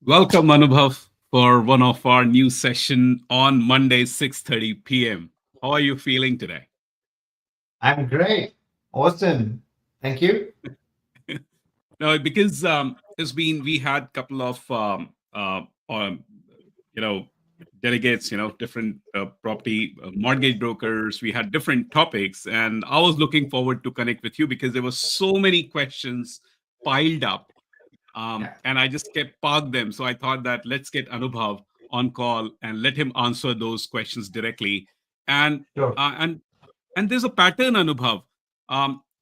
Welcome, Anubhav, for one of our new session on Monday, 6:30 p.m. How are you feeling today? I'm great. Awesome. Thank you. No, because it's been we had couple of you know delegates, different property mortgage brokers. We had different topics, and I was looking forward to connect with you because there were so many questions piled up, Yeah, and I just kept parked them. So I thought that let's get Anubhav on call and let him answer those questions directly. And sure. uh, and and there's a pattern, Anubhav.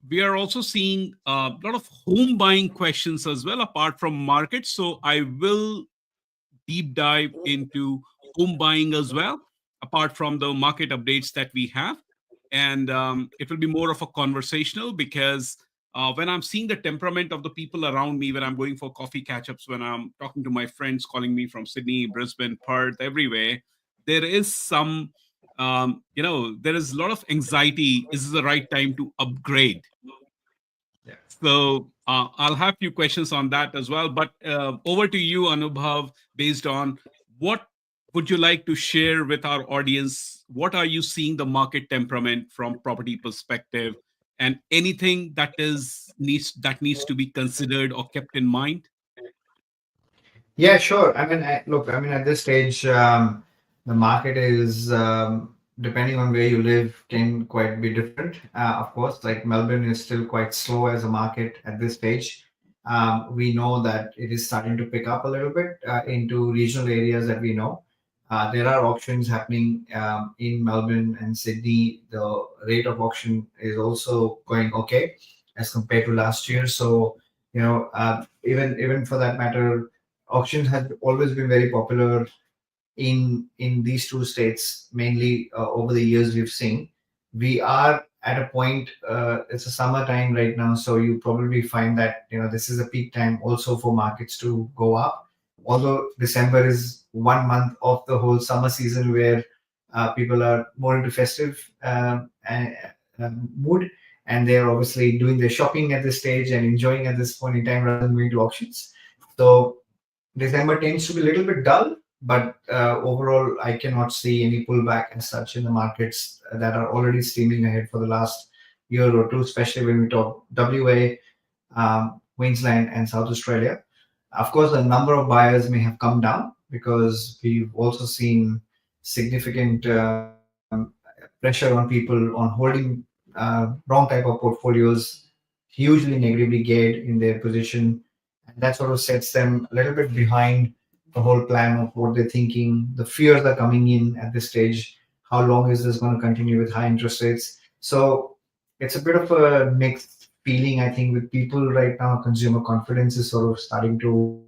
We are also seeing a lot of home buying questions as well, apart from market. So I will deep dive into home buying as well, apart from the market updates that we have. And it will be more of a conversational because when I'm seeing the temperament of the people around me, when I'm going for coffee catch ups, when I'm talking to my friends calling me from Sydney, Brisbane, Perth, everywhere, there is some, there is a lot of anxiety. Is this the right time to upgrade? Yeah. So I'll have few questions on that as well. But over to you, Anubhav, based on what would you like to share with our audience? What are you seeing the market temperament from property perspective, and anything that needs to be considered or kept in mind? Yeah, sure. Look, at this stage, the market is, depending on where you live, can quite be different. Of course, like Melbourne is still quite slow as a market at this stage. We know that it is starting to pick up a little bit into regional areas that we know. There are auctions happening in Melbourne and Sydney. The rate of auction is also going okay as compared to last year. So, even for that matter, auctions have always been very popular in these two states, mainly over the years we've seen. We are at a point, it's a summertime right now, so you probably find that this is a peak time also for markets to go up. Although December is 1 month of the whole summer season where people are more into festive mood, and they're obviously doing their shopping at this stage and enjoying at this point in time rather than going to auctions. So December tends to be a little bit dull, but overall, I cannot see any pullback as such in the markets that are already steaming ahead for the last year or two, especially when we talk WA, Queensland, and South Australia. Of course, the number of buyers may have come down because we've also seen significant pressure on people on holding wrong type of portfolios, hugely negatively geared in their position, and that sort of sets them a little bit behind the whole plan of what they're thinking. The fears are coming in at this stage. How long is this going to continue with high interest rates? So it's a bit of a mixed feeling, I think, with people right now. Consumer confidence is sort of starting to,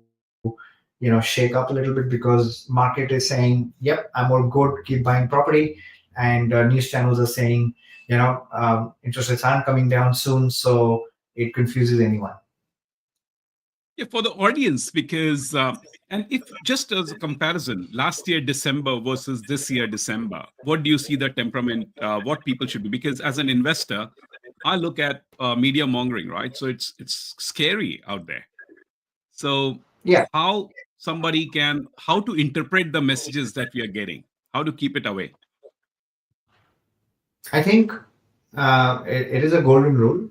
shake up a little bit because market is saying, "Yep, I'm all good. Keep buying property," and news channels are saying, interest rates aren't coming down soon, so it confuses anyone. Yeah, for the audience, because and if just as a comparison, last year December versus this year December, what do you see the temperament? What people should be? Because as an investor, I look at media mongering, right? So it's scary out there. So Yeah, how how to interpret the messages that we are getting, how to keep it away. I think it is a golden rule.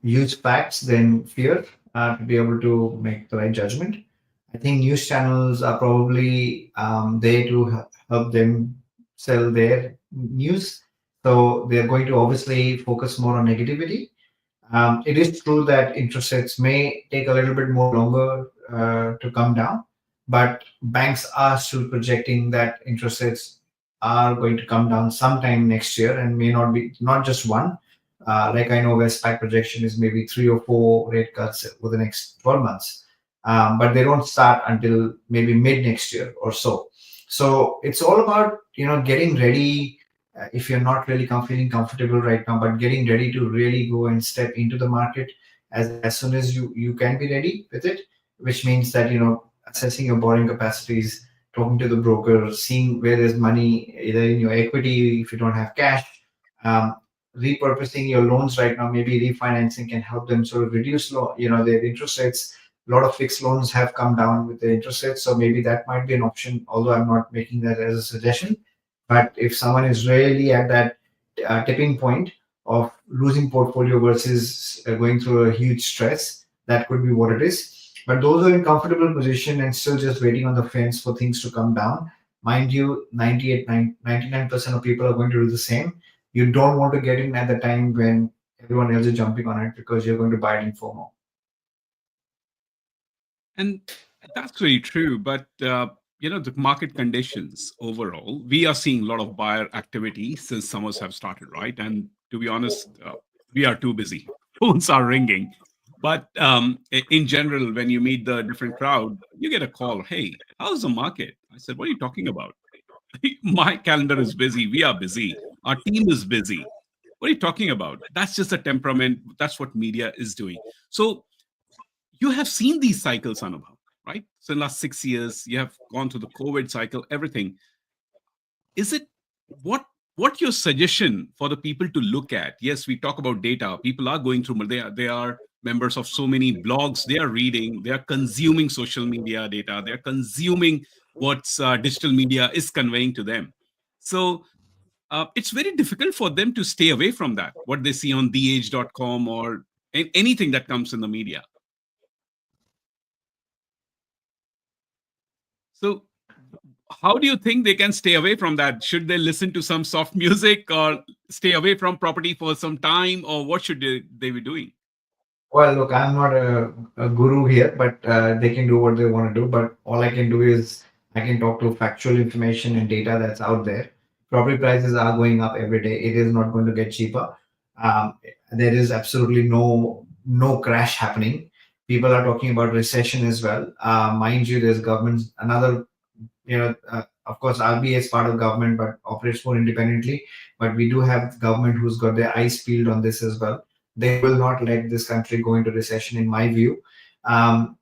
Use facts than fear to be able to make the right judgment. I think news channels are probably there to help them sell their news. So they're going to obviously focus more on negativity. It is true that interest rates may take a little bit more longer to come down, but banks are still projecting that interest rates are going to come down sometime next year and may not be not just one. Like I know Westpac projection is maybe three or four rate cuts over the next 12 months, but they don't start until maybe mid next year or so. So it's all about getting ready if you're not really feeling comfortable right now, but getting ready to really go and step into the market as soon as you can be ready with it, which means that assessing your borrowing capacities, talking to the broker, seeing where there's money either in your equity if you don't have cash, um, repurposing your loans right now. Maybe refinancing can help them sort of reduce their interest rates A lot of fixed loans have come down with the interest rates, so maybe that might be an option. Although I'm not making that as a suggestion, but if someone is really at that tipping point of losing portfolio versus going through a huge stress, that could be what it is. But those are in comfortable position and still just waiting on the fence for things to come down. Mind you, 99% of people are going to do the same. You don't want to get in at the time when everyone else is jumping on it because you're going to buy it in FOMO. And that's very true. But, the market conditions overall, we are seeing a lot of buyer activity since summers have started, right? And to be honest, we are too busy. Phones are ringing. But in general, when you meet the different crowd, you get a call. Hey, how's the market? I said, what are you talking about? My calendar is busy. We are busy. Our team is busy. What are you talking about? That's just a temperament. That's what media is doing. So you have seen these cycles, Anubhav, right? So in the last 6 years, you have gone through the COVID cycle, everything. Is it what your suggestion for the people to look at? Yes, we talk about data. People are going through, they are members of so many blogs, they are reading, they are consuming social media data, they are consuming what's digital media is conveying to them. So it's very difficult for them to stay away from that, what they see on theage.com or anything that comes in the media. So, how do you think they can stay away from that? Should they listen to some soft music or stay away from property for some time, or what should they be doing? Well, look, I'm not a guru here, but they can do what they want to do. But all I can do is I can talk to factual information and data that's out there. Property prices are going up every day. It is not going to get cheaper. Um, there is absolutely no crash happening. People are talking about recession as well. Mind you, there's governments another of course, RBI is part of government but operates more independently. But we do have government who's got their eyes peeled on this as well. They will not let this country go into recession, in my view. Um,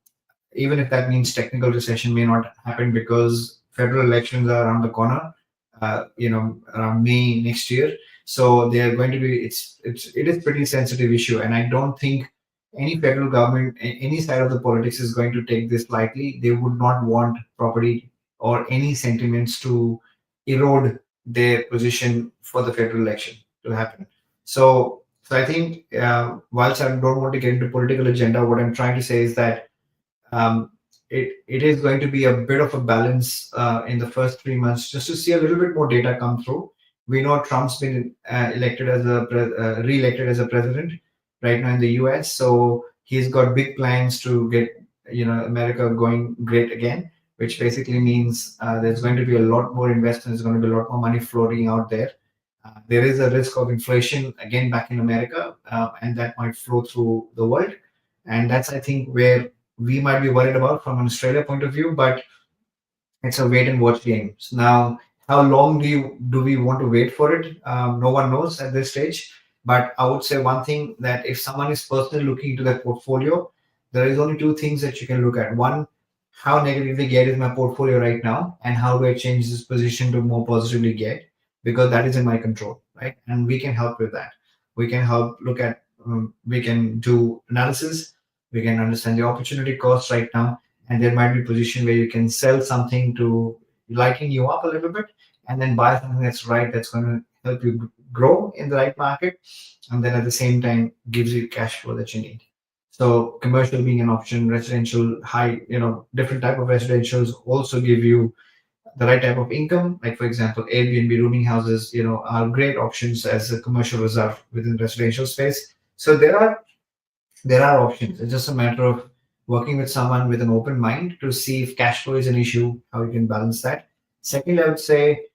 Even if that means technical recession may not happen because federal elections are around the corner, around May next year. So they are going to be, it is pretty sensitive issue. And I don't think any federal government, any side of the politics is going to take this lightly. They would not want property or any sentiments to erode their position for the federal election to happen. So I think, whilst I don't want to get into political agenda, what I'm trying to say is that um, it is going to be a bit of a balance in the first 3 months just to see a little bit more data come through. We know Trump's been elected as re-elected as a president right now in the US, so he's got big plans to get America going great again, which basically means there's going to be a lot more investment. There's going to be a lot more money floating out there. There is a risk of inflation again back in America, and that might flow through the world. And that's, I think, where we might be worried about from an Australia point of view. But it's a wait and watch game. So now, how long do we want to wait for it? No one knows at this stage. But I would say one thing, that if someone is personally looking into their portfolio, there is only two things that you can look at. One, how negatively geared is my portfolio right now, and how do I change this position to more positively geared? Because that is in my control, right? And we can help with that. We can help look at. We can do analysis. We can understand the opportunity cost right now, and there might be a position where you can sell something to lighten you up a little bit, and then buy something that's right, that's going to help you grow in the right market, and then at the same time gives you cash flow that you need. So commercial being an option, residential, high, different type of residentials also give you the right type of income. Like for example, Airbnb rooming houses, are great options as a commercial reserve within residential space. So there are options. It's just a matter of working with someone with an open mind to see if cash flow is an issue, how you can balance that. Second, I would say,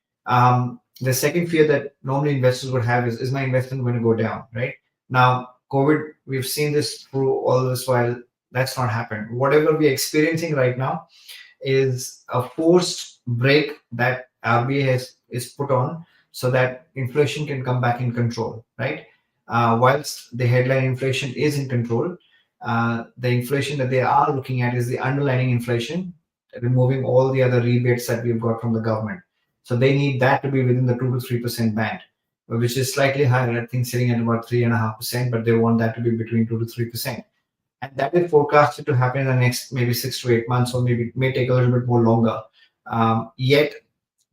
the second fear that normally investors would have is my investment going to go down, right? Now, COVID, we've seen this through all this while. That's not happened. Whatever we're experiencing right now is a forced break that RBI is put on so that inflation can come back in control, right? Whilst the headline inflation is in control, the inflation that they are looking at is the underlying inflation, removing all the other rebates that we've got from the government. So they need that to be within the 2 to 3% band, which is slightly higher. I think sitting at about 3.5%, but they want that to be between 2 to 3%. and that is forecasted to happen in the next maybe 6 to 8 months, or maybe may take a little bit more longer. Yet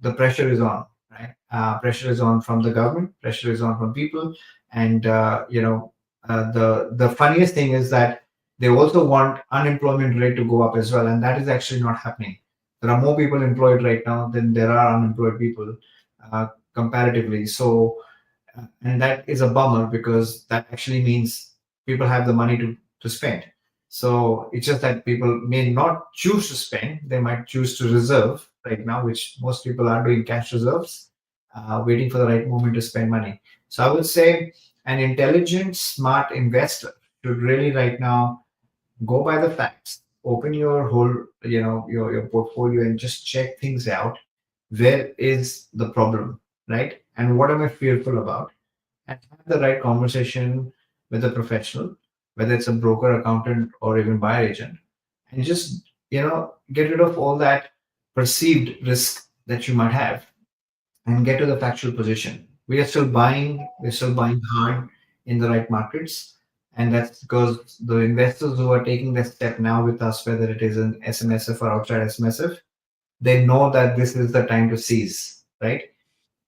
the pressure is on, right? Pressure is on from the government, pressure is on from people, and the funniest thing is that they also want unemployment rate to go up as well, and that is actually not happening. There are more people employed right now than there are unemployed people, comparatively. So, and that is a bummer because that actually means people have the money to spend. So it's just that people may not choose to spend; they might choose to reserve right now, which most people are doing, cash reserves, waiting for the right moment to spend money. So I would say an intelligent, smart investor should really right now go by the facts, open your whole, your portfolio and just check things out. Where is the problem, right? And what am I fearful about? And have the right conversation with a professional, whether it's a broker, accountant, or even buyer agent, and just get rid of all that perceived risk that you might have and get to the factual position. We're still buying hard in the right markets. And that's because the investors who are taking that step now with us, whether it is an SMSF or outside SMSF, they know that this is the time to seize, right?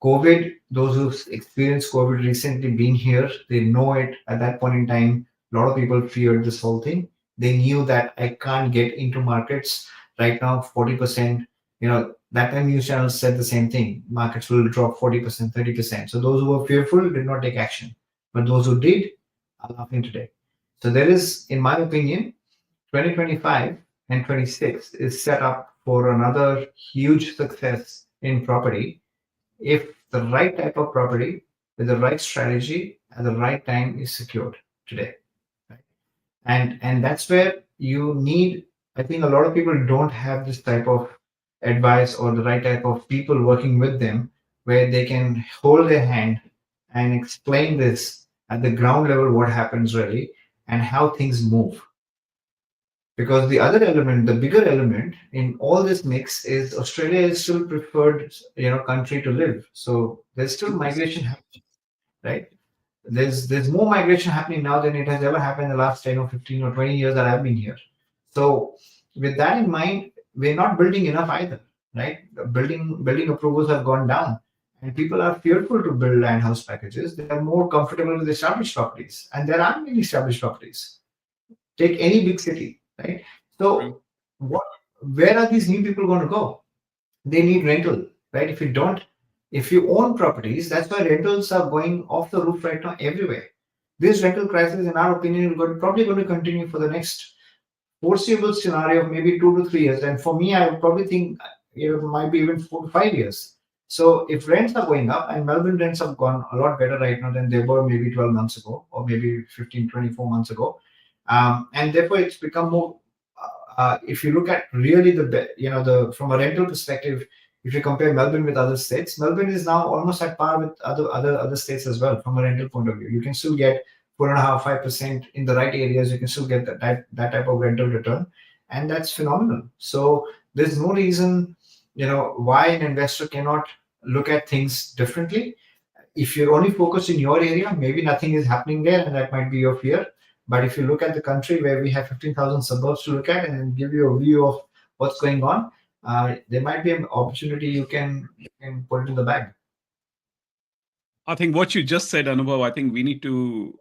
COVID, those who experienced COVID recently being here, they know it at that point in time. A lot of people feared this whole thing. They knew that I can't get into markets right now, 40%. That time news channels said the same thing. Markets will drop 40%, 30%. So those who were fearful did not take action. But those who did are laughing today. So there is, in my opinion, 2025 and 26 is set up for another huge success in property if the right type of property with the right strategy at the right time is secured today, right? And that's where you need, I think a lot of people don't have this type of advice or the right type of people working with them where they can hold their hand and explain this at the ground level what happens really and how things move. Because the other element, the bigger element in all this mix is Australia is still preferred, country to live. So there's still Yes. migration happening, right? There's more migration happening now than it has ever happened in the last 10 or 15 or 20 years that I've been here. So with that in mind, we're not building enough either, right? Building approvals have gone down. And people are fearful to build land house packages. They are more comfortable with established properties. And there aren't many established properties. Take any big city, right? True. So what where are these new people going to go? They need rental, right? If you own properties, that's why rentals are going off the roof right now everywhere. This rental crisis, in our opinion, probably going to continue for the next foreseeable scenario of maybe 2 to 3 years. And for me, I would probably think it might be even 4 to 5 years. So if rents are going up, and Melbourne rents have gone a lot better right now than they were maybe 12 months ago, or maybe 15, 24 months ago. And therefore it's become more, if you look at really the from a rental perspective, if you compare Melbourne with other states, Melbourne is now almost at par with other states as well from a rental point of view. You can still get 4.5, 5% in the right areas. You can still get that type of rental return, and that's phenomenal. So there's no reason, why an investor cannot look at things differently. If you're only focused in your area, maybe nothing is happening there, and that might be your fear. But if you look at the country where we have 15,000 suburbs to look at and give you a view of what's going on, there might be an opportunity you can put it in the bag. I think what you just said, Anubhav, I think we need to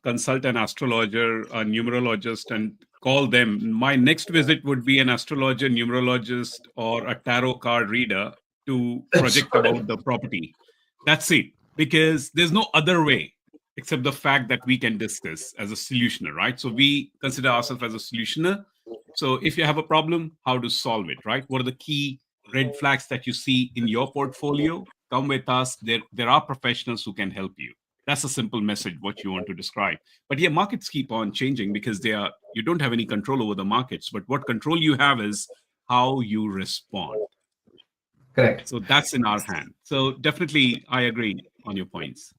consult an astrologer, a numerologist, and call them. My next visit would be an astrologer, numerologist, or a tarot card reader to That's project correct. about the property. That's it. Because there's no other way except the fact that we can discuss as a solutioner, right? So we consider ourselves as a solutioner. So if you have a problem, how to solve it, right? What are the key red flags that you see in your portfolio? Come with us. There are professionals who can help you. That's a simple message what you want to describe. But yeah, markets keep on changing because you don't have any control over the markets, but what control you have is how you respond. Correct. So that's in our hand. So definitely I agree on your points.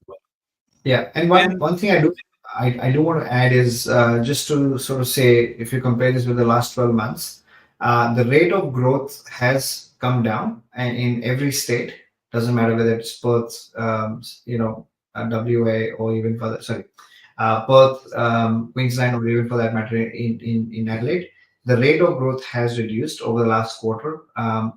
Yeah, and one And one thing I do want to add is just to sort of say, if you compare this with the last 12 months, the rate of growth has come down, and in every state, doesn't matter whether it's Perth, WA, or even further. Sorry, Perth, Queensland, or even for that matter in Adelaide, the rate of growth has reduced over the last quarter.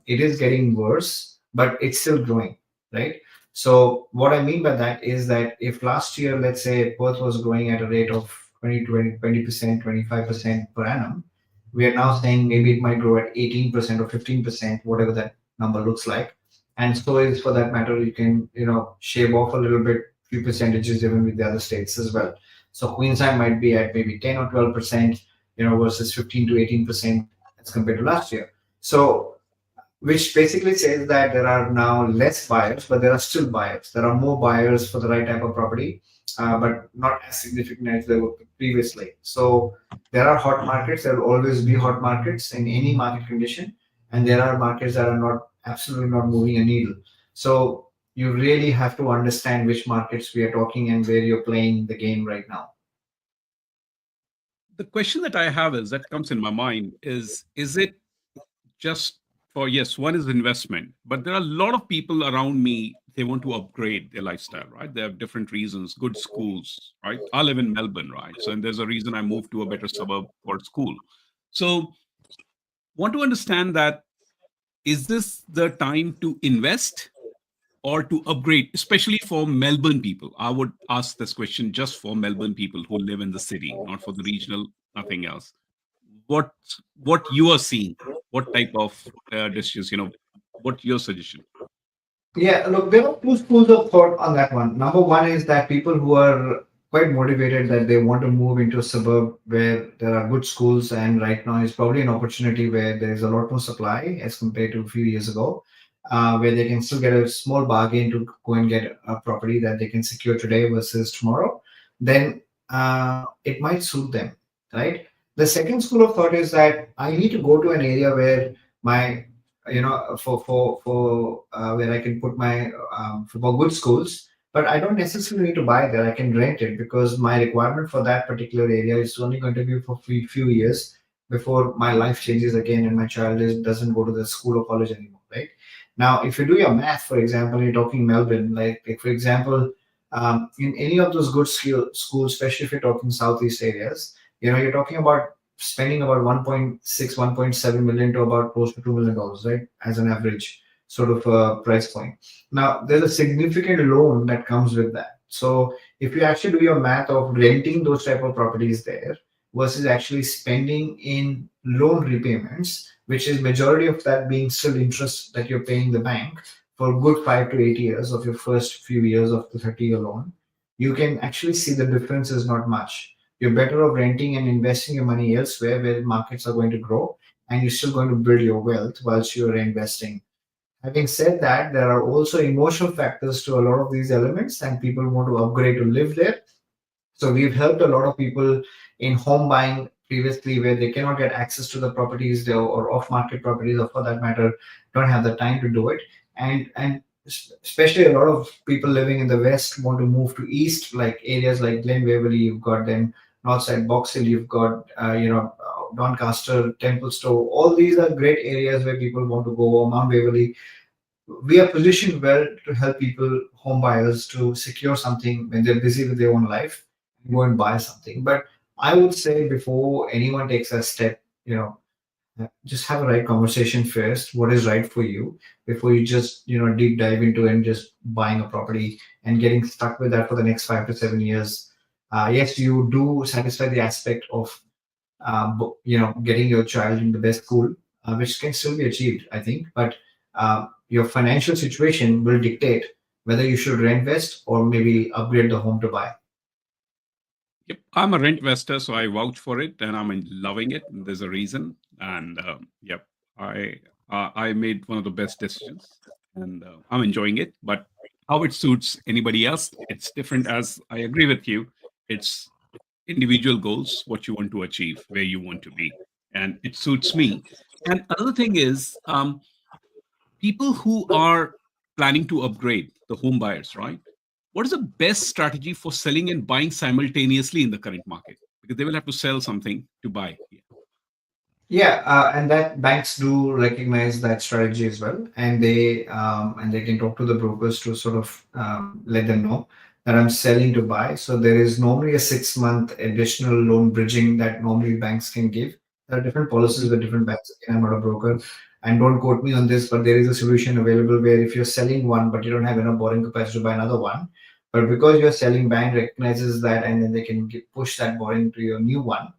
It is getting worse, but it's still growing, right? So what I mean by that is that if last year, let's say Perth was growing at a rate of 20%, 25% per annum, we are now saying maybe it might grow at 18% or 15%, whatever that number looks like. And so is for that matter, you can, shave off a little bit, few percentages even with the other states as well. So Queensland might be at maybe 10 or 12%, versus 15 to 18% as compared to last year. So which basically says that there are now less buyers, but there are still buyers. There are more buyers for the right type of property, but not as significant as they were previously. So there are hot markets. There will always be hot markets in any market condition, and there are markets that are not absolutely not moving a needle. So you really have to understand which markets we are talking and where you're playing the game right now. The question that I have is that comes in my mind is it just for, yes, one is investment, but there are a lot of people around me, they want to upgrade their lifestyle, right? They have different reasons, good schools, right? I live in Melbourne, right? So and there's a reason I moved to a better suburb for school. So want to understand that, is this the time to invest or to upgrade, especially for Melbourne people? I would ask this question just for Melbourne people who live in the city, not for the regional, nothing else. What what you are seeing, what type of decisions, what your suggestion? Yeah, look, there are two schools of thought on that one. Number one is that people who are quite motivated that they want to move into a suburb where there are good schools, and right now is probably an opportunity where there is a lot more supply as compared to a few years ago, where they can still get a small bargain to go and get a property that they can secure today versus tomorrow. Then it might suit them, right? The second school of thought is that I need to go to an area where my for where I can put my for good schools, but I don't necessarily need to buy there. I can rent it because my requirement for that particular area is only going to be for few years before my life changes again and my child doesn't go to the school or college anymore, right? Now, if you do your math, for example, you're talking Melbourne, like for example, in any of those good schools, especially if you're talking southeast areas, you're talking about spending about 1.6, 1.7 million to about close to $2 million, right? As an average sort of price point. Now, there's a significant loan that comes with that. So if you actually do your math of renting those type of properties there versus actually spending in loan repayments, which is majority of that being still interest that you're paying the bank for a good 5 to 8 years of your first few years of the 30-year loan, you can actually see the difference is not much. You're better off renting and investing your money elsewhere where markets are going to grow and you're still going to build your wealth whilst you're investing. Having said that, there are also emotional factors to a lot of these elements, and people want to upgrade to live there. So we've helped a lot of people in home buying previously where they cannot get access to the properties or off-market properties, or for that matter, don't have the time to do it. And especially a lot of people living in the west want to move to east, like areas like Glen Waverley. You've got then Northside Box Hill. You've got Doncaster, Templestowe. All these are great areas where people want to go. Or Mount Waverley, we are positioned well to help people, home buyers, to secure something when they're busy with their own life and go and buy something. But I would say before anyone takes a step, just have a right conversation first. What is right for you before you just deep dive into and just buying a property and getting stuck with that for the next 5 to 7 years. Yes, you do satisfy the aspect of getting your child in the best school, which can still be achieved, I think. But your financial situation will dictate whether you should rent west or maybe upgrade the home to buy. Yep, I'm a rent investor, so I vouch for it, and loving it. And there's a reason, and yep, I I made one of the best decisions, and I'm enjoying it. But how it suits anybody else, it's different. As I agree with you, it's individual goals, what you want to achieve, where you want to be, and it suits me. And another thing is, people who are planning to upgrade, the home buyers, right? What is the best strategy for selling and buying simultaneously in the current market? Because they will have to sell something to buy. Yeah. Yeah, and that banks do recognize that strategy as well, and they can talk to the brokers to sort of let them know. that I'm selling to buy. So there is normally a 6 month additional loan bridging that normally banks can give. There are different policies Mhm. with different banks. Again, I'm not a broker, and don't quote me on this, but there is a solution available where if you're selling one but you don't have enough borrowing capacity to buy another one, but because you're selling, bank recognizes that, and then they can push that borrowing to your new one,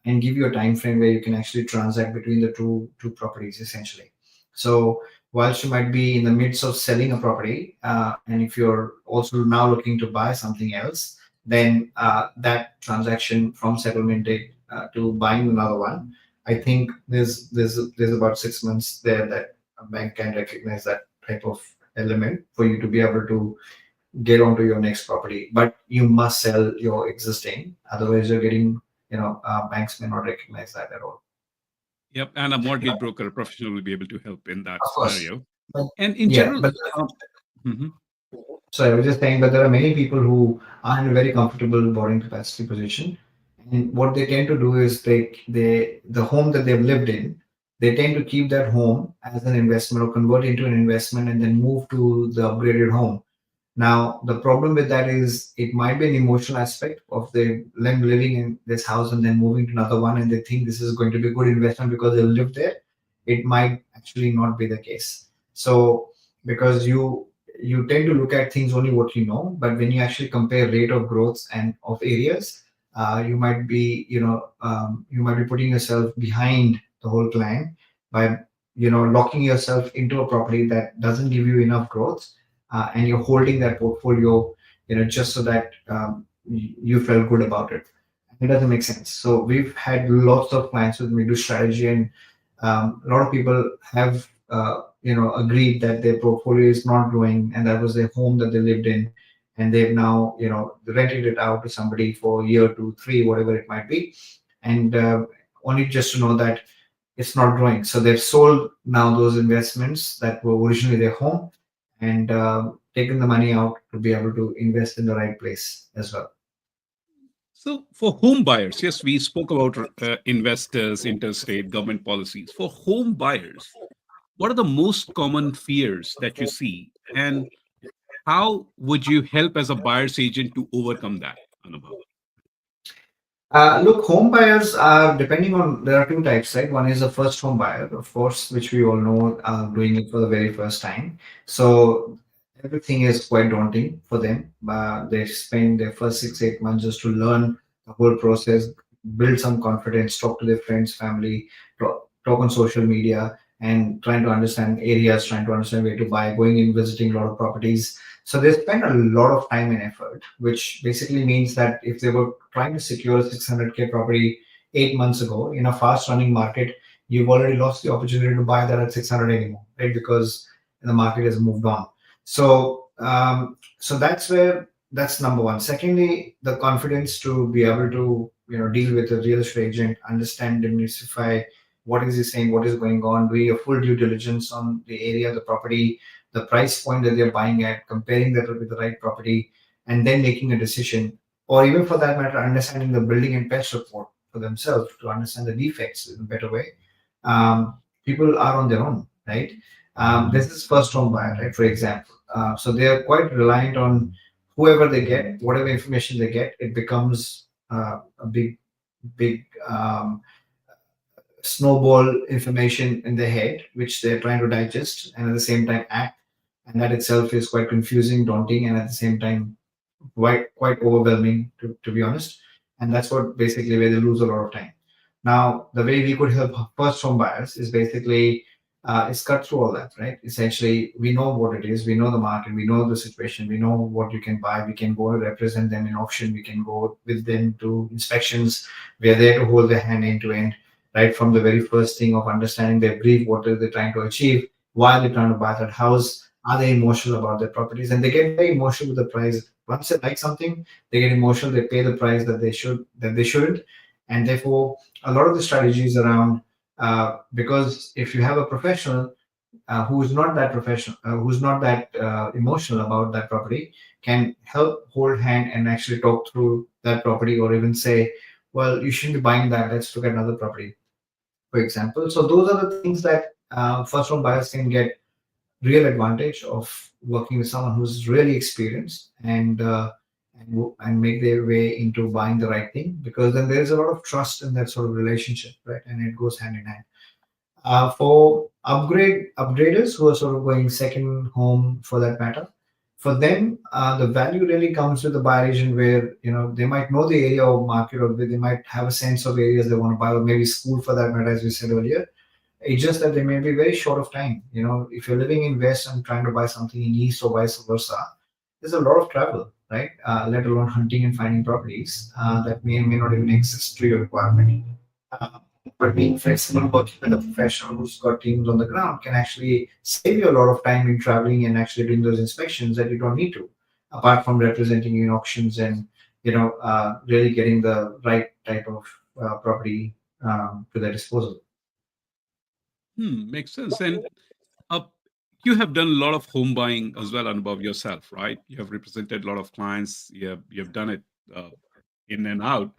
and give you a time frame where you can actually transact between the two properties essentially. So whilst you might be in the midst of selling a property, and if you're also now looking to buy something else, then that transaction from settlement date to buying another one, I think there's about 6 months there that a bank can recognize that type of element for you to be able to get onto your next property. But you must sell your existing, otherwise you're getting, banks may not recognize that at all. Yep, and a mortgage broker professional will be able to help in that Of course. scenario. But And in yeah, general, but mhm. so I was just saying, but there are many people who are in a very comfortable borrowing capacity position, and what they tend to do is the home that they've lived in, they tend to keep that home as an investment or convert into an investment and then move to the upgraded home. Now, the problem with that is it might be an emotional aspect of them living in this house and then moving to another one, and they think this is going to be a good investment because they live there. It might actually not be the case. So, because you tend to look at things only what you know, but when you actually compare rate of growth and of areas, you might be putting yourself behind the whole climb by locking yourself into a property that doesn't give you enough growth, and you're holding that portfolio, just so that you felt good about it. It doesn't make sense. So we've had lots of clients with me do strategy, and a lot of people have agreed that their portfolio is not growing, and that was their home that they lived in, and they've now rented it out to somebody for a year, two, three, whatever it might be, and only just to know that it's not growing. So they've sold now those investments that were originally their home, and taken the money out to be able to invest in the right place as well. So for home buyers, yes, we spoke about investors, interstate, government policies. For home buyers, what are the most common fears that you see, and how would you help as a buyer's agent to overcome that, Anubhav? Look, home buyers are depending on, there are two types, right? One is a first home buyer, of course, which we all know are doing it for the very first time. So everything is quite daunting for them. They spend their first 6, 8 months just to learn the whole process, build some confidence, talk to their friends, family, talk on social media, and trying to understand areas, trying to understand where to buy, going in, visiting a lot of properties. So they spend a lot of time and effort, which basically means that if they were trying to secure a 600K property 8 months ago in a fast running market, you've already lost the opportunity to buy that at 600 anymore, right? Because the market has moved on. So that's number one. Secondly, the confidence to be able to deal with a real estate agent, understand, demystify what is he saying, what is going on, doing a full due diligence on the area, the property, the price point that they're buying at, comparing that with the right property, and then making a decision, or even for that matter, understanding the building and pest report for themselves to understand the defects in a better way. People are on their own, right? This is first home buyer, right? For example, so they are quite reliant on whoever they get, whatever information they get. It becomes a big snowball information in their head, which they're trying to digest and at the same time act. And that itself is quite confusing, daunting, and at the same time quite overwhelming to be honest. And that's what basically where they lose a lot of time. Now, the way we could help first home buyers is basically is cut through all that, right? Essentially, we know what it is, we know the market, we know the situation, we know what you can buy, we can go and represent them in auction, we can go with them to inspections. We are there to hold their hand end to end, right from the very first thing of understanding their brief, what are they trying to achieve, why are they trying to buy that house, are they emotional about their properties, and they get very emotional with the price. Once they like something, they get emotional, they pay the price that they shouldn't, and therefore a lot of the strategies around, because if you have a professional who's not that professional, who's not that emotional about that property, can help hold hand and actually talk through that property, or even say, well, you shouldn't be buying that, let's look at another property, for example. So those are the things that first home buyers can get real advantage of working with someone who's really experienced and make their way into buying the right thing, because then there's a lot of trust in that sort of relationship, right? And it goes hand in hand. For upgraders who are sort of going second home for that matter, for them the value really comes with the buyer agent, where they might know the area or market, or they might have a sense of areas they want to buy, or maybe school for that matter, as we said earlier. It's just that they may be very short of time. If you're living in west and trying to buy something in east or vice versa, there's a lot of travel, right? Let alone hunting and finding properties that may not even exist to your requirement. Uh, but being flexible, working with a professional who's got teams on the ground can actually save you a lot of time in traveling and actually doing those inspections that you don't need to, apart from representing you in auctions and really getting the right type of property to their disposal. Makes sense. And uh, you have done a lot of home buying as well, Anubhav, yourself, right? You have represented a lot of clients. You have done it uh, in and out.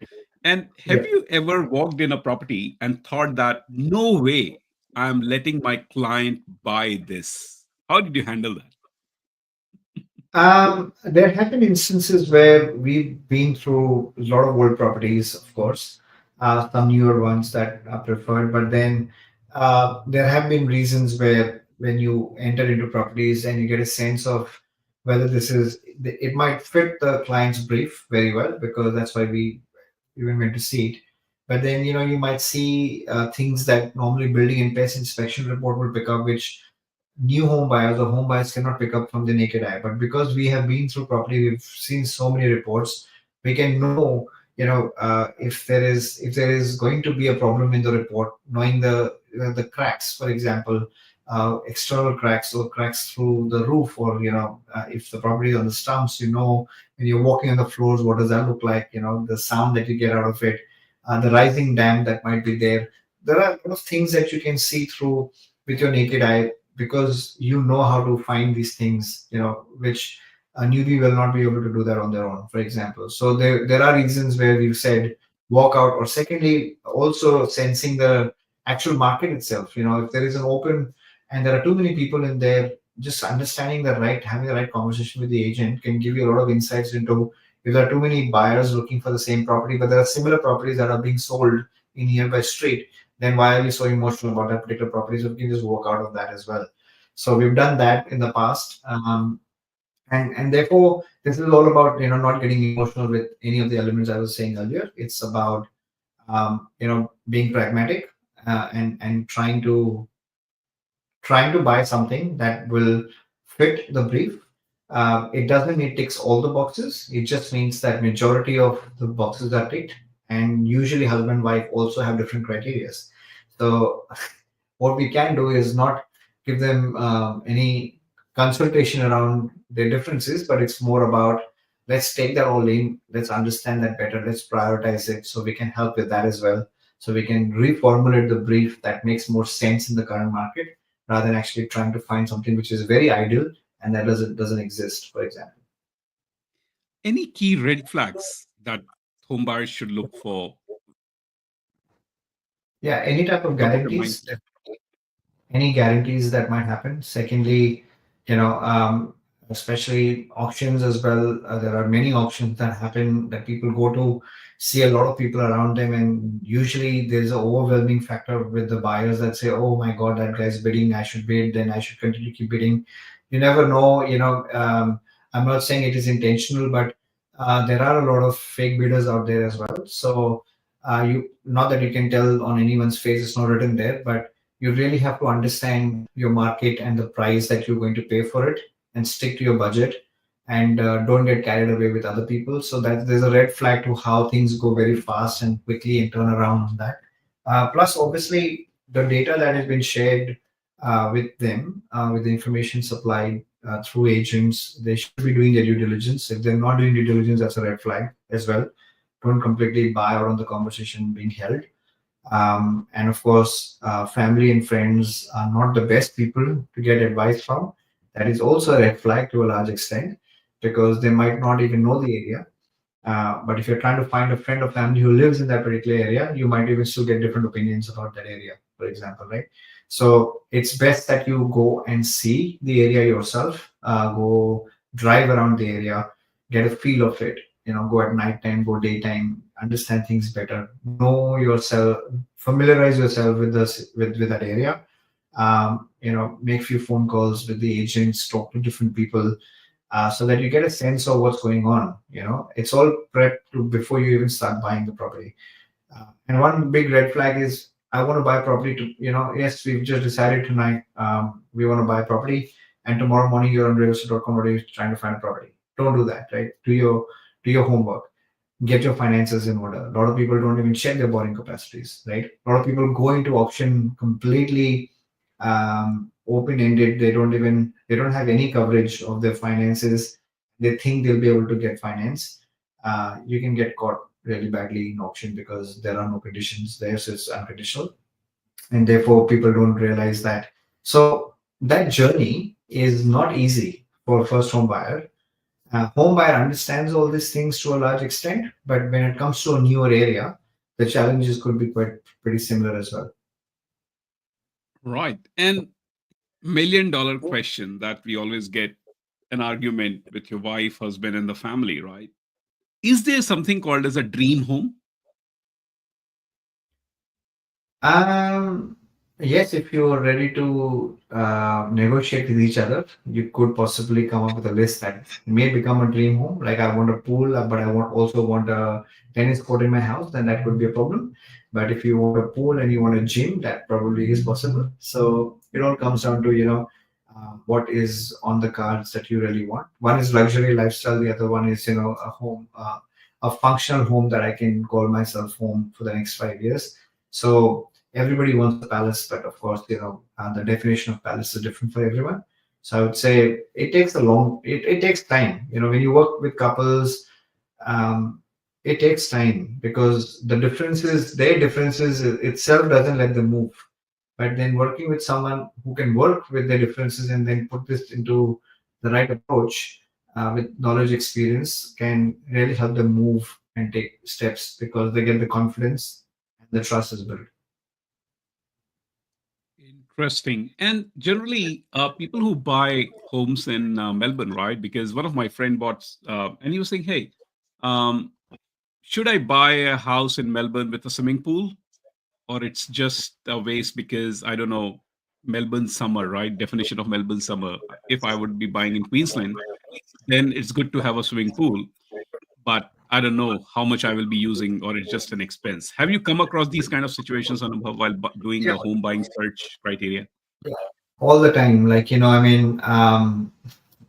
And have Yeah. you ever walked in a property and thought that no way I'm letting my client buy this? How did you handle that? There have been instances where we've been through a lot of old properties, of course, some newer ones that are preferred, but then there have been reasons where when you enter into properties and you get a sense of whether it might fit the client's brief very well, because that's why we even went to see it. But then, you might see things that normally building and pest inspection report will pick up, which new home buyers or home buyers cannot pick up from the naked eye. But because we have been through property, we've seen so many reports, we can know, if there is going to be a problem in the report, knowing the cracks, for example, external cracks or cracks through the roof, or if the property is on the stumps, when you're walking on the floors, what does that look like? The sound that you get out of it, the rising dam that might be there. There are a lot of things that you can see through with your naked eye, because you know how to find these things, which a newbie will not be able to do that on their own, for example. So there are reasons where we've said walk out, or secondly, also sensing the actual market itself. If there is an open and there are too many people in there, just understanding having the right conversation with the agent can give you a lot of insights into if there are too many buyers looking for the same property, but there are similar properties that are being sold in nearby street, then why are we so emotional about that particular property? So we can just walk out of that as well. So we've done that in the past, and therefore this is all about not getting emotional with any of the elements I was saying earlier. It's about being pragmatic and trying to buy something that will fit the brief. It doesn't mean it ticks all the boxes. It just means that majority of the boxes are ticked, and usually husband and wife also have different criteria. So what we can do is not give them any consultation around their differences, but it's more about let's take that all in, let's understand that better, let's prioritize it so we can help with that as well. So we can reformulate the brief that makes more sense in the current market, rather than actually trying to find something which is very ideal and that doesn't exist, for example. Any key red flags that home buyers should look for? Yeah, any type of Top of your mind. guarantees, any guarantees that might happen. Secondly, especially auctions as well. There are many auctions that happen that people go to, see a lot of people around them, and usually there's an overwhelming factor with the buyers that say, "Oh my God, that guy's bidding. I should bid. Then I should continue to keep bidding." You never know. I'm not saying it is intentional, but there are a lot of fake bidders out there as well. So you not that you can tell on anyone's face; it's not written there, but you really have to understand your market and the price that you're going to pay for it, and stick to your budget, and don't get carried away with other people. So that there's a red flag to how things go very fast and quickly and turn around on that. Plus, obviously, the data that has been shared with them, with the information supplied through agents, they should be doing their due diligence. If they're not doing due diligence, that's a red flag as well. Don't completely buy out on the conversation being held. And of course, family and friends are not the best people to get advice from. That is also a red flag to a large extent, because they might not even know the area. But if you're trying to find a friend or family who lives in that particular area, you might even still get different opinions about that area. for example, right? So it's best that you go and see the area yourself, go drive around the area, get a feel of it. Go at night time, go daytime, understand things better, know yourself, familiarize yourself with this with that area. Make few phone calls with the agents, talk to different people, so that you get a sense of what's going on. It's all prep to before you even start buying the property. And one big red flag is I want to buy property to, yes, we've just decided tonight we want to buy property, and tomorrow morning you're on realestate.com already trying to find a property. Don't do that, right? Do your homework. Get your finances in order. A lot of people don't even check their borrowing capacities, right? A lot of people go into auction completely open-ended. They don't have any coverage of their finances. They think they'll be able to get finance. You can get caught really badly in auction because there are no conditions. Theirs is unconditional, and therefore people don't realize that. So that journey is not easy for a first home buyer. Home buyer understands all these things to a large extent, but when it comes to a newer area, the challenges could be quite pretty similar as well. Right. And $1 million question that we always get an argument with your wife, husband, and the family, right? Is there something called as a dream home? Um, yes, if you're ready to negotiate with each other, you could possibly come up with a list that may become a dream home. Like I want a pool, but I also want a tennis court in my house, then that could be a problem. But if you want a pool and you want a gym, that probably is possible. So it all comes down to what is on the cards that you really want. One is luxury lifestyle, the other one is a home, a functional home that I can call myself home for the next 5 years. So everybody wants a palace, but of course, the definition of palace is different for everyone. So I would say it takes time. When you work with couples, um, it takes time because their differences itself doesn't let them move. But then working with someone who can work with their differences and then put this into the right approach with knowledge, experience can really help them move and take steps because they get the confidence and the trust is built. Interesting. And generally, people who buy homes in Melbourne, right? Because one of my friend bought, and he was saying, "Hey, um, should I buy a house in Melbourne with a swimming pool, or it's just a waste because I don't know Melbourne summer, right? Definition of Melbourne summer. If I would be buying in Queensland, then it's good to have a swimming pool, but I don't know how much I will be using, or it's just an expense." Have you come across these kind of situations on while doing the home buying search criteria? All the time. Like, I mean,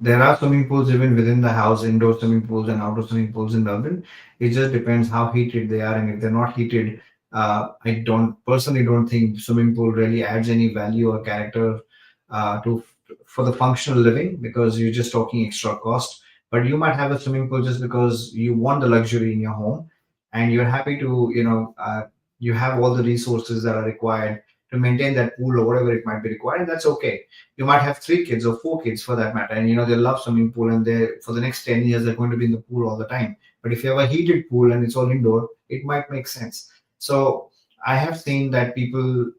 there are swimming pools even within the house, indoor swimming pools and outdoor swimming pools in Melbourne. It just depends how heated they are, and if they're not heated, I don't think swimming pool really adds any value or character to for the functional living because you're just talking extra cost. But you might have a swimming pool just because you want the luxury in your home, and you're happy to, you have all the resources that are required to maintain that pool or whatever it might be required, and that's okay. You might have 3 kids or 4 kids for that matter, and they love swimming pool, and they for the next 10 years they're going to be in the pool all the time. But if you have a heated pool and it's all indoor, it might make sense. So I have seen that people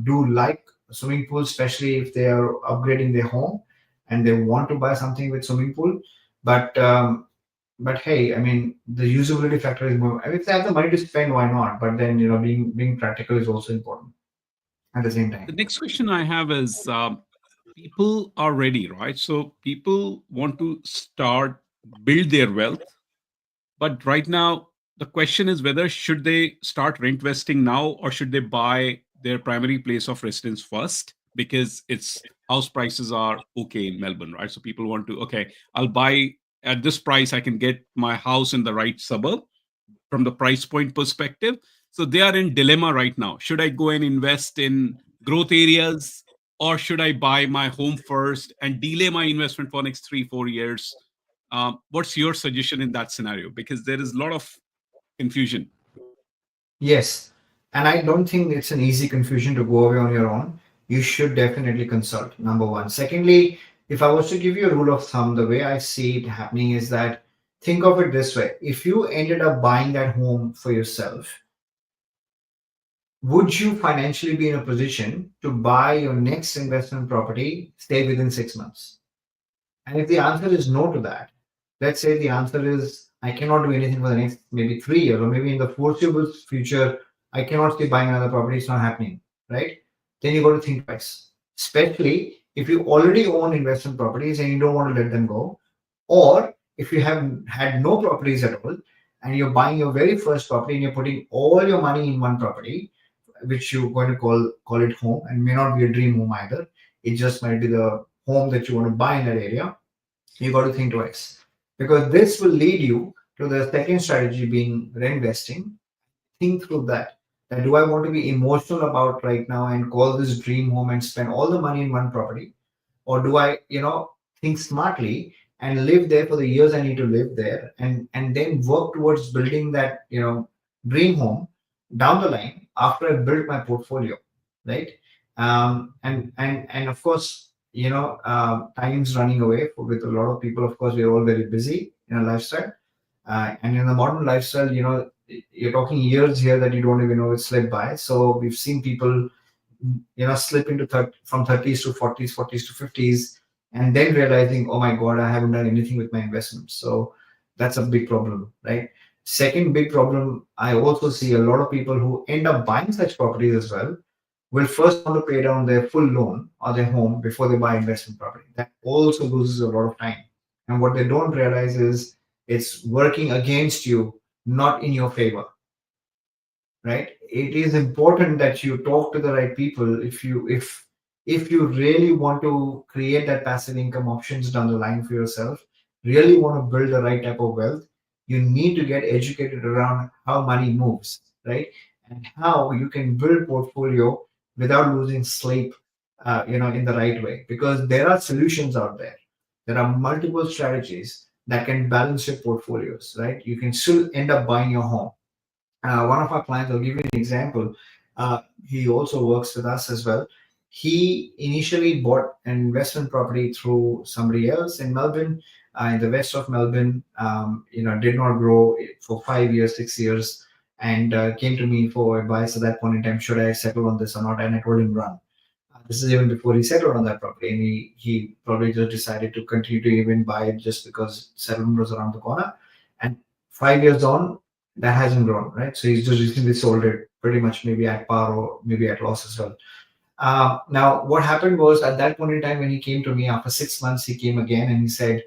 do like swimming pools, especially if they are upgrading their home and they want to buy something with swimming pool. But hey, I mean, the usability factor is more. I mean, if they have the money to spend, why not? But then being practical is also important at the same The time. next question I have is people are ready, right? So people want to start build their wealth, but right now the question is whether should they start rent vesting now or should they buy their primary place of residence first because its house prices are okay in Melbourne, right? So people want to, okay, I'll buy at this price, I can get my house in the right suburb from the price point perspective. So they are in dilemma right now. Should I go and invest in growth areas, or should I buy my home first and delay my investment for next 3 4 years? What's your suggestion in that scenario? Because there is a lot of confusion. Yes, and I don't think it's an easy confusion to go away on your own. You should definitely consult, number one. Secondly, if I was to give you a rule of thumb, the way I see it happening is that think of it this way. If you ended up buying that home for yourself, would you financially be in a position to buy your next investment property, say within 6 months? And if the answer is no to that, let's say the answer is I cannot do anything for the next maybe 3 years, or maybe in the foreseeable future, I cannot see buying another property, it's not happening, right? Then you got to think twice. Especially if you already own investment properties and you don't want to let them go, or if you have had no properties at all and you're buying your very first property and you're putting all your money in one property, which you're going to call it home, and may not be a dream home either. It just might be the home that you want to buy in that area. You got to think twice, because this will lead you to the second strategy, being reinvesting. Think through that. That do I want to be emotional about right now and call this dream home and spend all the money in one property, or do I, think smartly and live there for the years I need to live there, and then work towards building that, dream home down the line after I built my portfolio, right? And of course, time's running away with a lot of people. Of course, we're all very busy in our lifestyle, and in the modern lifestyle, you're talking years here that you don't even know it slip by. So we've seen people, slip into from 30s to 40s, 40s to 50s, and then realizing, oh my God, I haven't done anything with my investments. So that's a big problem, right? Second big problem, I also see a lot of people who end up buying such properties as well will first want to pay down their full loan or their home before they buy investment property. That also loses a lot of time. And what they don't realize is it's working against you, not in your favor, right? It is important that you talk to the right people. If you really want to create that passive income options down the line for yourself, really want to build the right type of wealth, you need to get educated around how money moves, right? And how you can build portfolio without losing sleep, in the right way. Because there are solutions out there. There are multiple strategies that can balance your portfolios, right? You can still end up buying your home. One of our clients, I'll give you an example. He also works with us as well. He initially bought an investment property through somebody else in Melbourne, in the west of Melbourne. Did not grow for 5 years, 6 years, and came to me for advice at that point in time. Should I settle on this or not? And I told him run. This is even before he settled on that property, and he probably just decided to continue to even buy it just because settlement was around the corner. And 5 years on, that hasn't grown, right? So he's just recently sold it pretty much maybe at par or maybe at loss as well. Now, what happened was at that point in time when he came to me after 6 months, he came again and he said,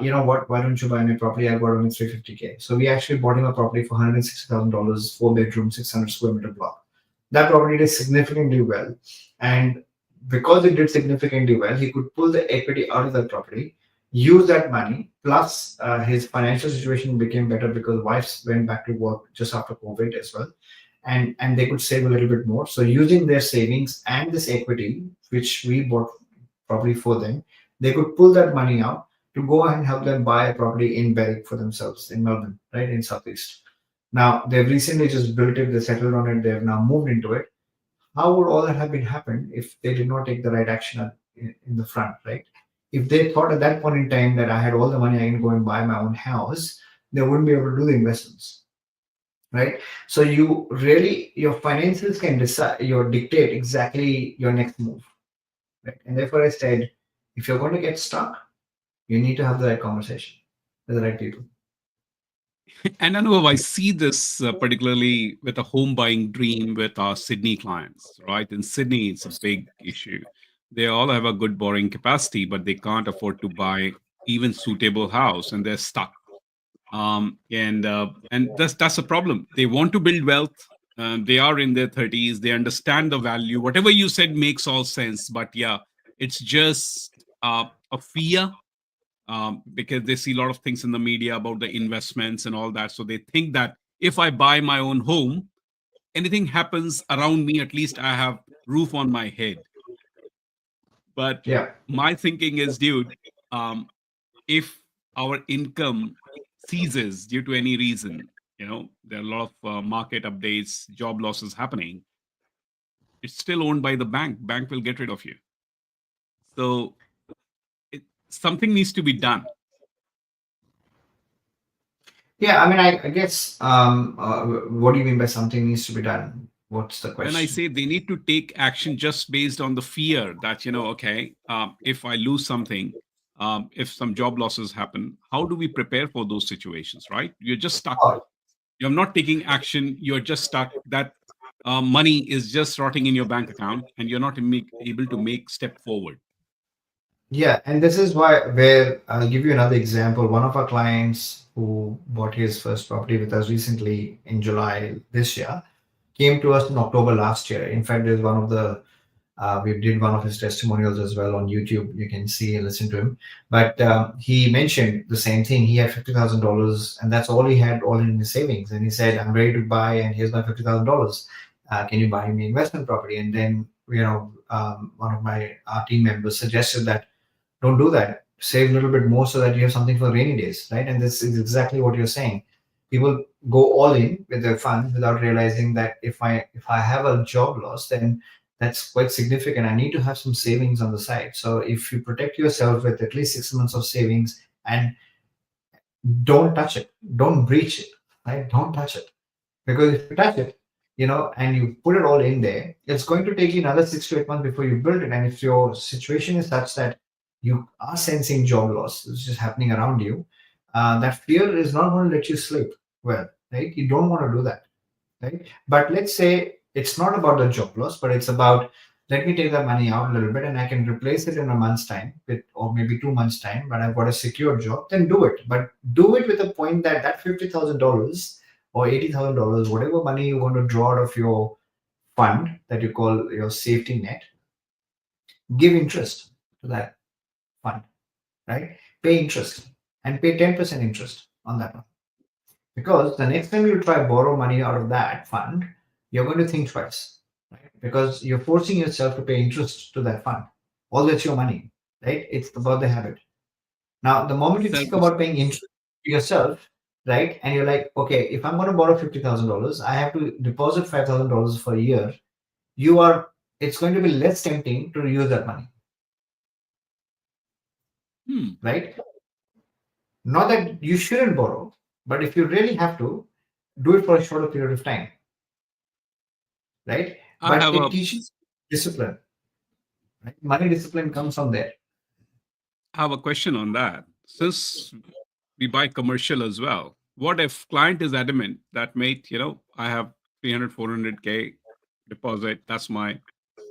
you know what, why don't you buy my property? I've got only 350K. So we actually bought him a property for $160,000, 4 bedroom, 600 square meter block. That property did significantly well. And because it did significantly well, he could pull the equity out of that property, use that money, plus his financial situation became better because wives went back to work just after COVID as well, and they could save a little bit more. So using their savings and this equity, which we bought property for them, they could pull that money out to go and help them buy a property in Berwick for themselves in Melbourne, right in Southeast. Now they've recently just built it, they settled on it, they have now moved into it. How would all that have been happened if they did not take the right action in the front, right? If they thought at that point in time that I had all the money, I can go and buy my own house, they wouldn't be able to do the investments, right? So you really, your finances can decide, your dictate exactly your next move, right? And therefore I said, if you're going to get stuck, you need to have the right conversation with the right people. And I know I see this particularly with a home buying dream with our Sydney clients, right? In Sydney, it's a big issue. They all have a good borrowing capacity, but they can't afford to buy even suitable house, and they're stuck. And that's a problem. They want to build wealth. They are in their 30s. They understand the value. Whatever you said makes all sense. But yeah, it's just a fear, because they see a lot of things in the media about the investments and all that. So they think that if I buy my own home, anything happens around me, at least I have roof on my head. But Yeah. my thinking is, dude, if our income ceases due to any reason, there are a lot of market updates, job losses happening, it's still owned by the bank. Bank will get rid of you. So something needs to be done. Yeah, I mean, I guess, what do you mean by something needs to be done? What's the When I question? say they need to take action just based on the fear that, okay, if I lose something, if some job losses happen, how do we prepare for those situations, right? You're just stuck. Oh, You're not taking action. You're just stuck. That money is just rotting in your bank account and you're not able to make step forward. yeah, and this is why where I'll give you another example. One of our clients who bought his first property with us recently in July this year came to us in October last year. In fact, there's one of the we did one of his testimonials as well on YouTube. You can see and listen to him. But he mentioned the same thing. He had $50,000, and that's all he had, all in his savings. And he said, "I'm ready to buy, and here's my $50,000. Can you buy me investment property?" And then, one of my team members suggested that don't do that. Save a little bit more so that you have something for rainy days, right? And this is exactly what you're saying. People go all in with their funds without realizing that if I have a job loss, then that's quite significant. I need to have some savings on the side. So if you protect yourself with at least 6 months of savings and don't touch it, don't breach it, right? Don't touch it. Because if you touch it, and you put it all in there, it's going to take you another 6 to 8 months before you build it. And if your situation is such that you are sensing job loss, which is happening around you, that fear is not going to let you sleep well, right? You don't want to do that, right? But let's say it's not about the job loss, but it's about let me take that money out a little bit and I can replace it in a month's time with, or maybe 2 months time, but I've got a secure job, then do it. But do it with a point that that $50,000 or $80,000, whatever money you want to draw out of your fund that you call your safety net, give interest to that fund, right? Pay interest and pay 10% interest on that one. Because the next time you try borrow money out of that fund, you're going to think twice, right? Because you're forcing yourself to pay interest to that fund. All that's your money, right? It's about the habit. Now, the moment you Self think about paying interest to yourself, right, and you're like, okay, if I'm going to borrow $50,000, I have to deposit $5,000 for a year. You are, it's going to be less tempting to use that money, hmm, right? Not that you shouldn't borrow, but if you really have to, do it for a shorter period of time, right? I But have it a teaches discipline, right? Money discipline comes from there. have a question on that. Since we buy commercial as well, what if client is adamant that, mate, I have 300, 400K deposit, that's my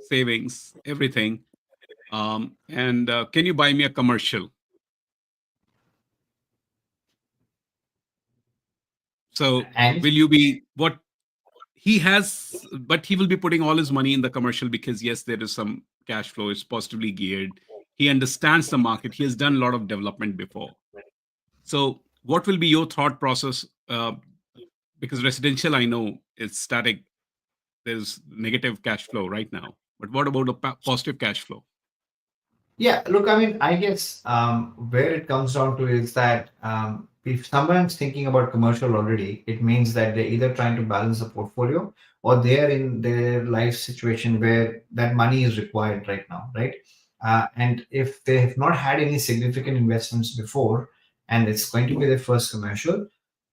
savings, everything. And can you buy me a commercial? So And will you be what he has, but he will be putting all his money in the commercial because yes, there is some cash flow, it's positively geared. He understands the market. He has done a lot of development before. So what will be your thought process? Because residential, I know it's static. There's negative cash flow right now. But what about a positive cash flow? yeah, look, I mean, I guess where it comes down to is that if someone's thinking about commercial already, it means that they're either trying to balance a portfolio or they're in their life situation where that money is required right now, right? And if they have not had any significant investments before and it's going to be their first commercial,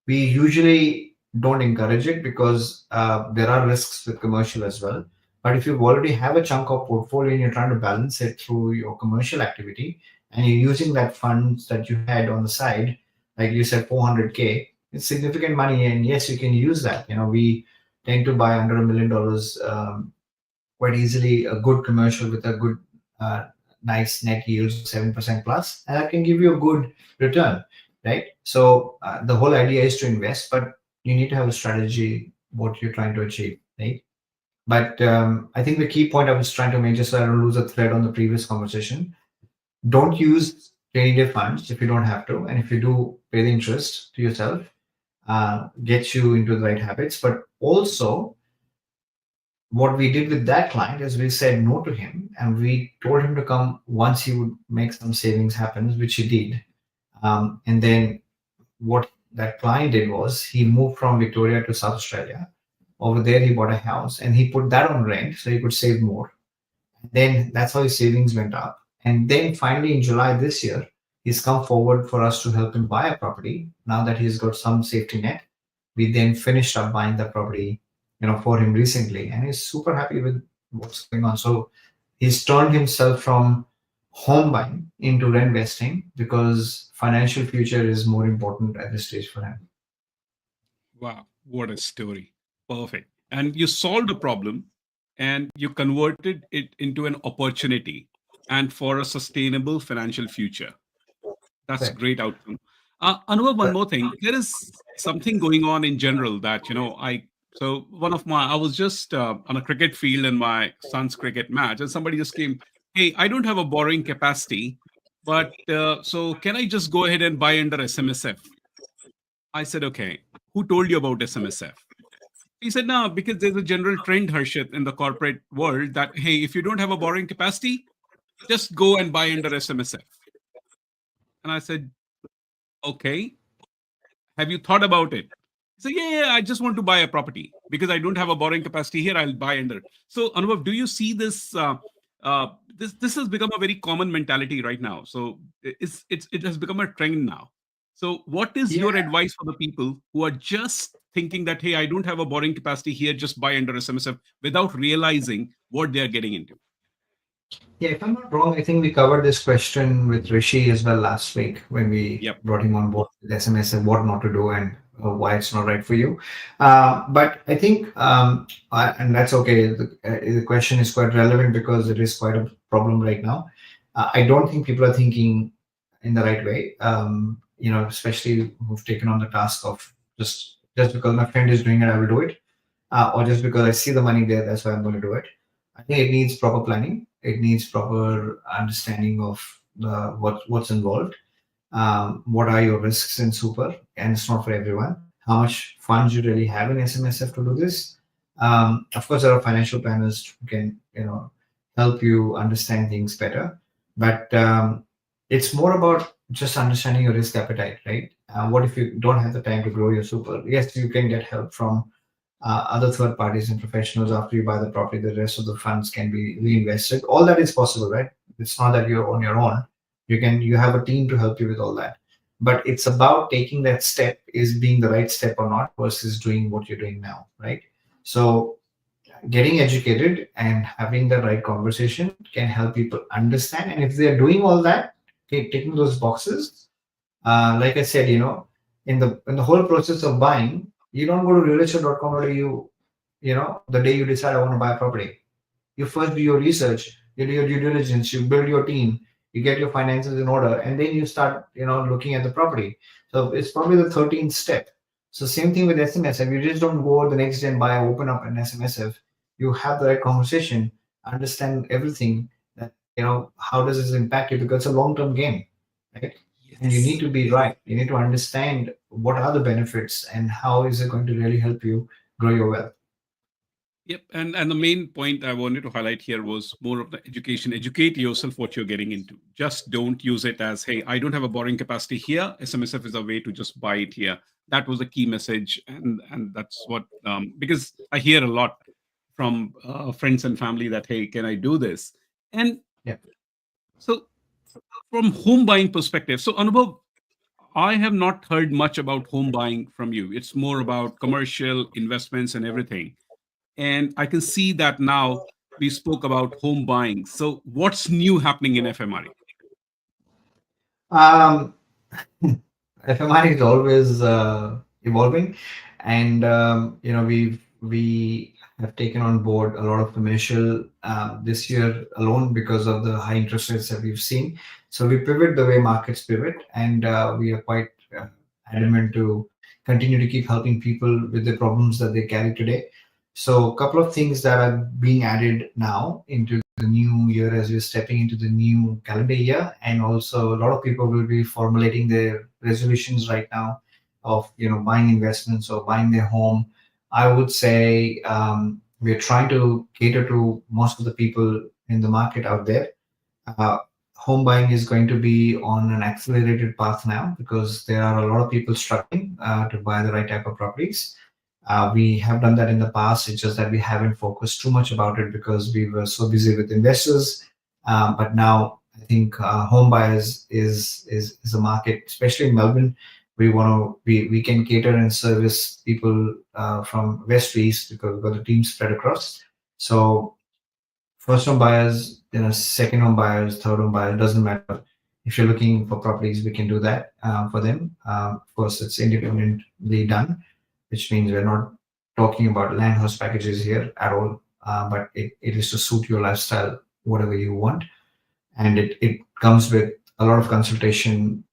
we usually don't encourage it because there are risks with commercial as well. But if you already have a chunk of portfolio and you're trying to balance it through your commercial activity and you're using that funds that you had on the side, like you said, 400K, it's significant money. And yes, you can use that. We tend to buy under $1 million quite easily, a good commercial with a good, nice net yields of 7% plus, and that can give you a good return, right? So the whole idea is to invest, but you need to have a strategy what you're trying to achieve, right? But I think the key point I was trying to make, just so I don't lose a thread on the previous conversation, don't use rainy day funds if you don't have to, and if you do, pay the interest to yourself, get you into the right habits. But also, what we did with that client is we said no to him and we told him to come once he would make some savings happen, which he did. And then what that client did was he moved from Victoria to South Australia. Over there, he bought a house and he put that on rent so he could save more. Then that's how his savings went up. And then finally, in July this year, he's come forward for us to help him buy a property. Now that he's got some safety net, we then finished up buying the property for him recently, and he's super happy with what's going on. So he's turned himself from home buying into investing because financial future is more important at this stage for him. Wow, what a story. Perfect. And you solved a problem and you converted it into an opportunity and for a sustainable financial future. That's Right. great outcome. Anubhav, one more thing. There is something going on in general that, so one of my, I was just on a cricket field in my son's cricket match, and somebody just came, hey, I don't have a borrowing capacity, but so can I just go ahead and buy under SMSF? I said, okay, who told you about SMSF? He said, no, because there's a general trend, Harshit, in the corporate world that, hey, if you don't have a borrowing capacity, just go and buy under SMSF. And I said, okay, have you thought about it? He said, yeah, I just want to buy a property because I don't have a borrowing capacity here. I'll buy under. So, Anubhav, do you see this? This has become a very common mentality right now. So it has become a trend now. So, what is Yeah. your advice for the people who are just thinking that, hey, I don't have a borrowing capacity here, just buy under SMSF without realizing what they are getting into? Yeah, if I'm not wrong, I think we covered this question with Rishi as well last week when we Yep. brought him on board with SMS and what not to do and why it's not right for you. But I think, and that's okay. The question is quite relevant because it is quite a problem right now. I don't think people are thinking in the right way. Especially who've taken on the task of just because my friend is doing it, I will do it, or just because I see the money there, that's why I'm going to do it. I think it needs proper planning. It needs proper understanding of what's involved. What are your risks in super, and it's not for everyone. How much funds you really have in SMSF to do this. Of course, there are financial planners who can help you understand things better, but it's more about just understanding your risk appetite, right? What if you don't have the time to grow your super? Yes, you can get help from other third parties and professionals after you buy the property. The rest of the funds can be reinvested. All that is possible, right? It's not that you're on your own. You have a team to help you with all that. But it's about taking that step, is being the right step or not, versus doing what you're doing now, right? So getting educated and having the right conversation can help people understand. And if they're doing all that, okay, ticking those boxes, like I said, in the whole process of buying, you don't go to realestate.com.au, the day you decide I want to buy a property. You first do your research, you do your due diligence, you build your team, you get your finances in order, and then you start, looking at the property. So it's probably the 13th step. So same thing with SMSF. You just don't go the next day and buy, open up an SMSF. You have the right conversation, understand everything. That how does this impact you? Because it's a long-term game, right? And you need Yes. to be right. You need to understand what are the benefits and how is it going to really help you grow your wealth. Yep, and the main point I wanted to highlight here was more of the education. Educate yourself what you're getting into. Just don't use it as, hey, I don't have a borrowing capacity here. SMSF is a way to just buy it here. That was the key message, and that's what because I hear a lot from friends and family that, hey, can I do this? And Yeah. so from home buying perspective, so Anubhav, I have not heard much about home buying from you. It's more about commercial investments and everything. And I can see that now we spoke about home buying. So, what's new happening in FMRE? Um, FMI is always evolving, and we have taken on board a lot of commercial this year alone because of the high interest rates that we've seen. So we pivot the way markets pivot, and we are quite adamant to continue to keep helping people with the problems that they carry today. So a couple of things that are being added now into the new year as we're stepping into the new calendar year, and also a lot of people will be formulating their resolutions right now of buying investments or buying their home. I would say we're trying to cater to most of the people in the market out there. uh, Home buying is going to be on an accelerated path now because there are a lot of people struggling to buy the right type of properties. We have done that in the past. It's just that we haven't focused too much about it because we were so busy with investors. But now I think home buyers is a market, especially in Melbourne. we can cater and service people from west to east because we've got the team spread across. So first home buyers, second home buyers, third home buyers, doesn't matter. If you're looking for properties, we can do that for them. Of course, it's independently done, which means we're not talking about land house packages here at all, but it is to suit your lifestyle, whatever you want. And it comes with a lot of consultation,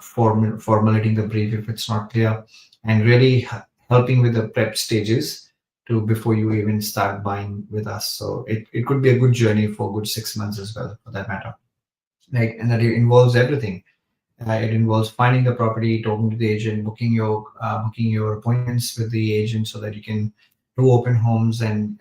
formulating the brief if it's not clear, and really helping with the prep stages to before you even start buying with us. So it could be a good journey for a good 6 months as well, for that matter. Like, and that it involves everything. It involves finding the property, talking to the agent, booking your appointments with the agent so that you can do open homes, and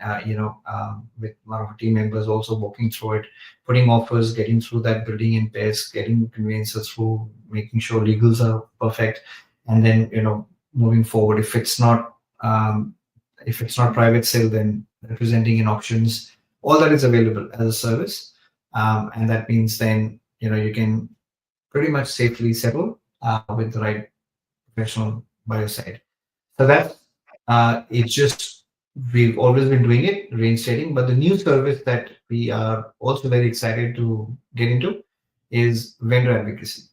with one of our team members also walking through it, putting offers, getting through that building in pairs, getting conveyances through, making sure legals are perfect, and then moving forward. If it's not private sale, then representing in auctions, all that is available as a service, and that means then you can pretty much safely settle with the right professional by your side. So that's it's just we've always been doing it, reinstating. But the new service that we are also very excited to get into is vendor advocacy.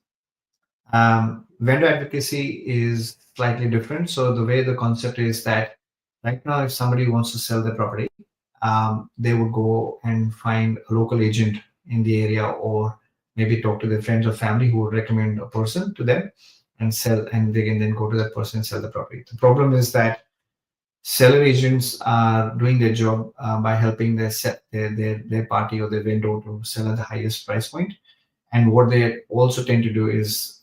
Vendor advocacy is slightly different. So the way the concept is that right now, if somebody wants to sell their property, they would go and find a local agent in the area, or maybe talk to their friends or family who would recommend a person to them and sell, and they can then go to that person and sell the property. The problem is that seller agents are doing their job by helping their party or their vendor to sell at the highest price point. And what they also tend to do is,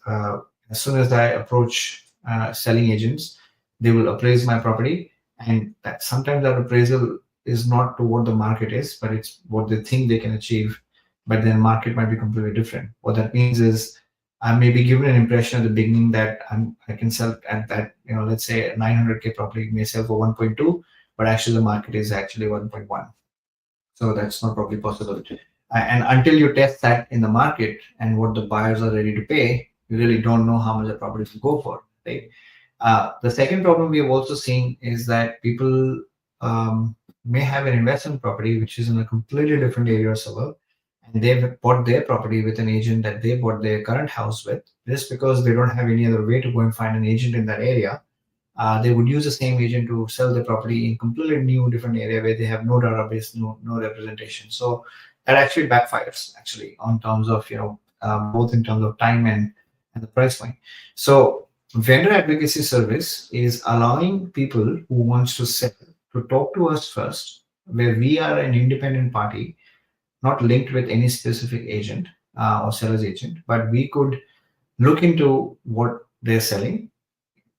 as soon as I approach selling agents, they will appraise my property, and that sometimes that appraisal is not to what the market is, but it's what they think they can achieve. But then market might be completely different. What that means is I may be given an impression at the beginning that I can sell at that, let's say 900K property may sell for 1.2, but actually the market is actually 1.1. So that's not probably possible. And until you test that in the market and what the buyers are ready to pay, you really don't know how much the property will go for. Right? The second problem we have also seen is that people may have an investment property which is in a completely different area or suburb, and they've bought their property with an agent that they bought their current house with, just because they don't have any other way to go and find an agent in that area. They would use the same agent to sell the property in completely new different area where they have no database, no representation. So that actually backfires actually on terms of both in terms of time and the price point. So vendor advocacy service is allowing people who wants to sell to talk to us first, where we are an independent party, not linked with any specific agent or seller's agent, but we could look into what they're selling,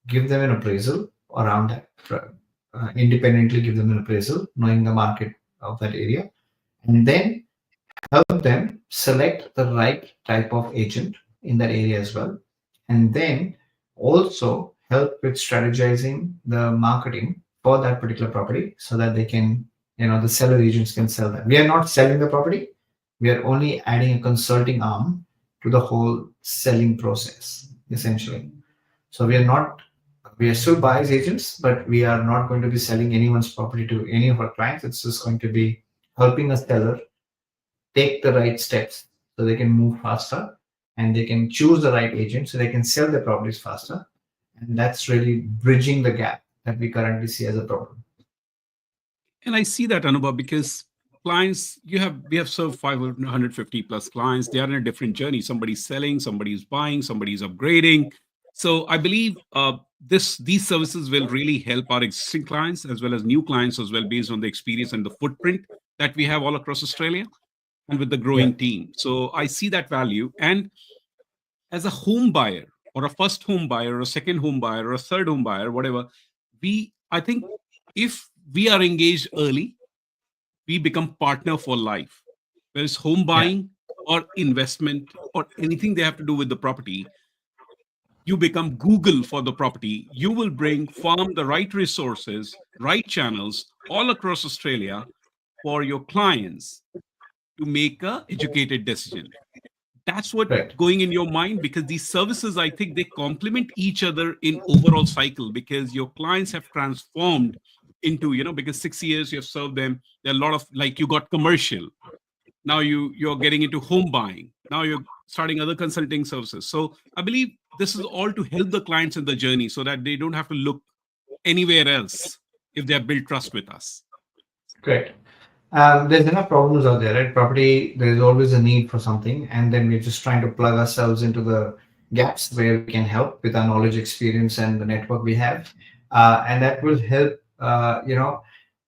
give them an appraisal around that, independently give them an appraisal, knowing the market of that area, and then help them select the right type of agent in that area as well. And then also help with strategizing the marketing for that particular property so that they can, the seller agents can sell that. We are not selling the property. We are only adding a consulting arm to the whole selling process, essentially. So we are still buyers agents, but we are not going to be selling anyone's property to any of our clients. It's just going to be helping a seller take the right steps so they can move faster, and they can choose the right agent so they can sell their properties faster. And that's really bridging the gap that we currently see as a problem. And I see that, Anubhav, because clients, we have served 550 plus clients. They are in a different journey. Somebody's selling, somebody's buying, somebody's upgrading. So I believe these services will really help our existing clients as well as new clients as well, based on the experience and the footprint that we have all across Australia, and with the Yeah. growing team. So I see that value. And as a home buyer, or a first home buyer, or a second home buyer, or a third home buyer, whatever, I think if we are engaged early, we become partner for life. Whereas home Yeah. buying or investment or anything they have to do with the property, you become Google for the property. You will farm the right resources, right channels all across Australia for your clients to make a educated decision. That's what Right. going in your mind, because these services, I think they complement each other in overall cycle, because your clients have transformed into, because 6 years you have served them. There are a lot of, like, you got commercial, now you're getting into home buying, now you're starting other consulting services. So I believe this is all to help the clients in the journey so that they don't have to look anywhere else if they have built trust with us. Great. There's enough problems out there, right? Property, there's always a need for something, and then we're just trying to plug ourselves into the gaps where we can help with our knowledge, experience, and the network we have, and that will help.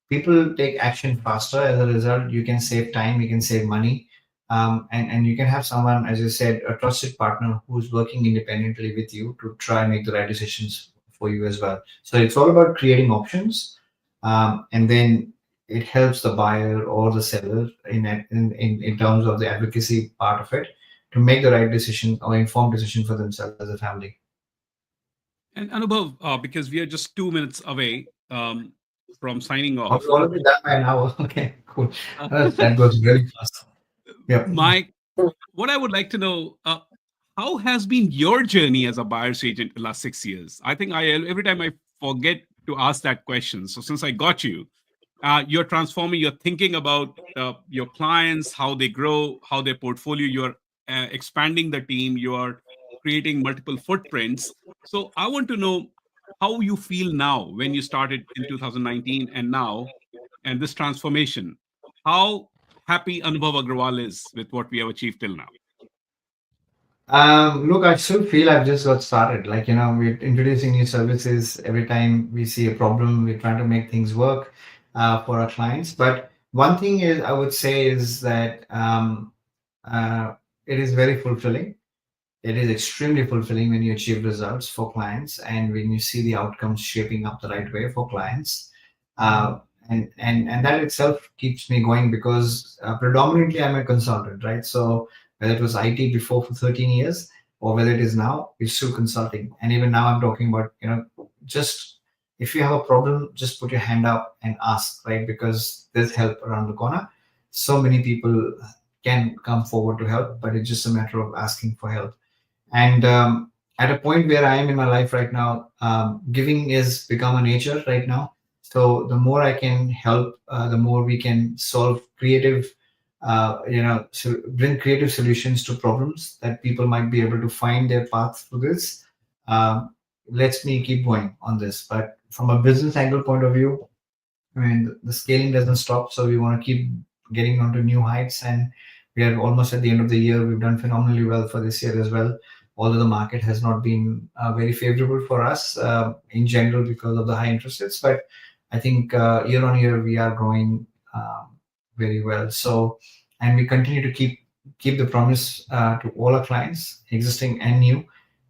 People take action faster. As a result, you can save time, you can save money, and you can have someone, as you said, a trusted partner who's working independently with you to try and make the right decisions for you as well. So it's all about creating options, and then it helps the buyer or the seller in terms of the advocacy part of it to make the right decision or informed decision for themselves as a family. And Anubhav, because we are just 2 minutes away from signing Are we off, already done by an hour? Okay, cool. uh, That goes really fast. Yep. my what I would like to know, how has been your journey as a buyer's agent the last 6 years? I think every time I forget to ask that question. So since I got you, you're transforming, you're thinking about your clients, how they grow, how their portfolio, you're expanding the team, you are creating multiple footprints. So I want to know how you feel now when you started in 2019 and now, and this transformation. How happy Anubhav Agrawal is with what we have achieved till now. Look, I still feel I've just got started. Like, we're introducing new services every time we see a problem. We're trying to make things work for our clients. But one thing is, I would say, is that uh, it is very fulfilling. It is extremely fulfilling when you achieve results for clients and when you see the outcomes shaping up the right way for clients. Uh, and that itself keeps me going because predominantly I'm a consultant, right? So whether it was IT before for 13 years or whether it is now, it's still consulting. And even now I'm talking about, just if you have a problem, just put your hand up and ask, right? Because there's help around the corner. So many people can come forward to help, but it's just a matter of asking for help. And at a point where I am in my life right now, giving is become a nature right now. So the more I can help, the more we can solve creative, bring creative solutions to problems that people might be able to find their path through this. Um, Lets me keep going on this. But from a business angle point of view, I mean, the scaling doesn't stop, so we want to keep getting onto new heights. And we are almost at the end of the year. We've done phenomenally well for this year as well, although the market has not been very favorable for us in general because of the high interest rates. But I think year on year we are growing very well. So, and we continue to keep the promise to all our clients, existing and new,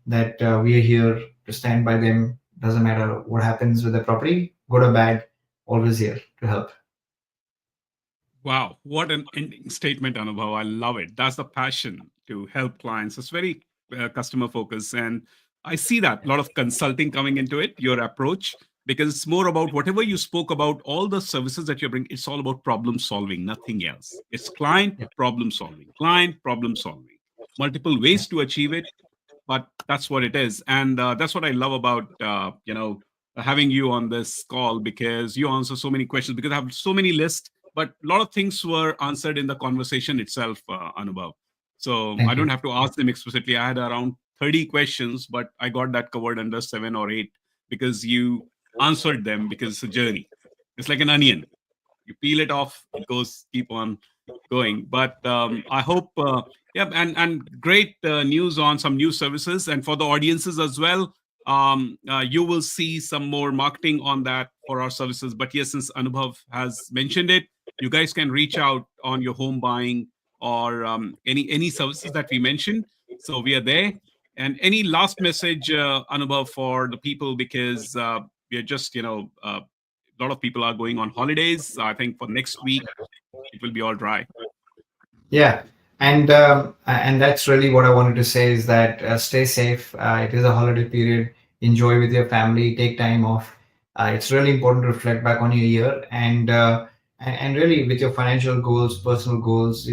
that we are here to stand by them. Doesn't matter what happens with the property, good or bad, always here to help. Wow, what an ending statement, Anubhav. I love it. That's the passion to help clients. It's very customer focused. And I see that a lot of consulting coming into it, your approach, because it's more about whatever you spoke about, all the services that you bring, it's all about problem solving, nothing else. It's client problem solving, multiple ways to achieve it, but that's what it is. And that's what I love about having you on this call, because you answer so many questions, because I have so many lists, but a lot of things were answered in the conversation itself, Anubhav. So I Thank don't you. have to ask them explicitly. I had around 30 questions, but I got that covered under 7 or 8, because you answered them, because it's a journey. It's like an onion. You peel it off, it goes, keep on going. But I hope, yeah, and great news on some new services, and for the audiences as well. You will see some more marketing on that for our services. But yes, since Anubhav has mentioned it, you guys can reach out on your home buying or any services that we mentioned. So we are there. And any last message, Anubhav, for the people, because we are just a lot of people are going on holidays. I think for next week it will be all dry. Yeah, and that's really what I wanted to say is that stay safe. It is a holiday period. Enjoy with your family. Take time off. It's really important to reflect back on your year and really with your financial goals, personal goals.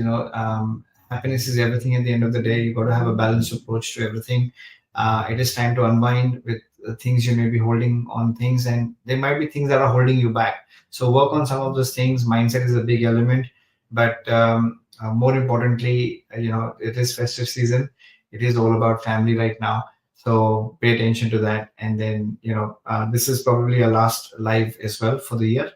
happiness is everything at the end of the day. You got to have a balanced approach to everything. It is time to unwind with things you may be holding on things, and there might be things that are holding you back. So work on some of those things. Mindset is a big element, but more importantly, it is festive season. It is all about family right now. So pay attention to that. And then, this is probably a last live as well for the year.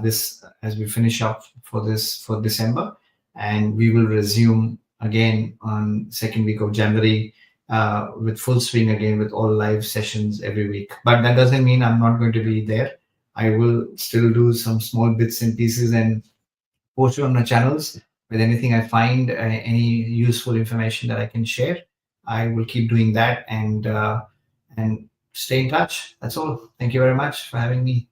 This as we finish up for December, and we will resume again on second week of January with full swing again with all live sessions every week. But that doesn't mean I'm not going to be there. I will still do some small bits and pieces and post it on my channels with anything I find, any useful information that I can share. I will keep doing that and stay in touch. That's all. Thank you very much for having me.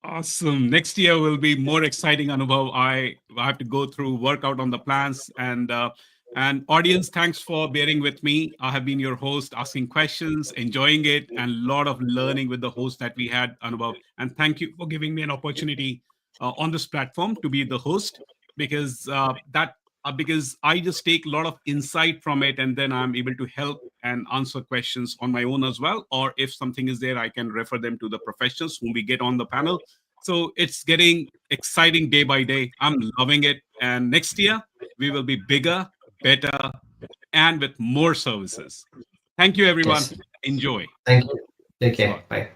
Awesome. Next year will be more exciting, Anubhav. I have to go through, work out on the plans, and audience, thanks for bearing with me. I have been your host, asking questions, enjoying it, and a lot of learning with the host that we had, Anubhav. And thank you for giving me an opportunity on this platform to be the host, because I just take a lot of insight from it, and then I'm able to help and answer questions on my own as well. Or if something is there, I can refer them to the professionals whom we get on the panel. So it's getting exciting day by day. I'm loving it. And next year, we will be bigger, better, and with more services. Thank you, everyone. Yes. Enjoy. Thank you. Take Thanks a care. lot. Bye.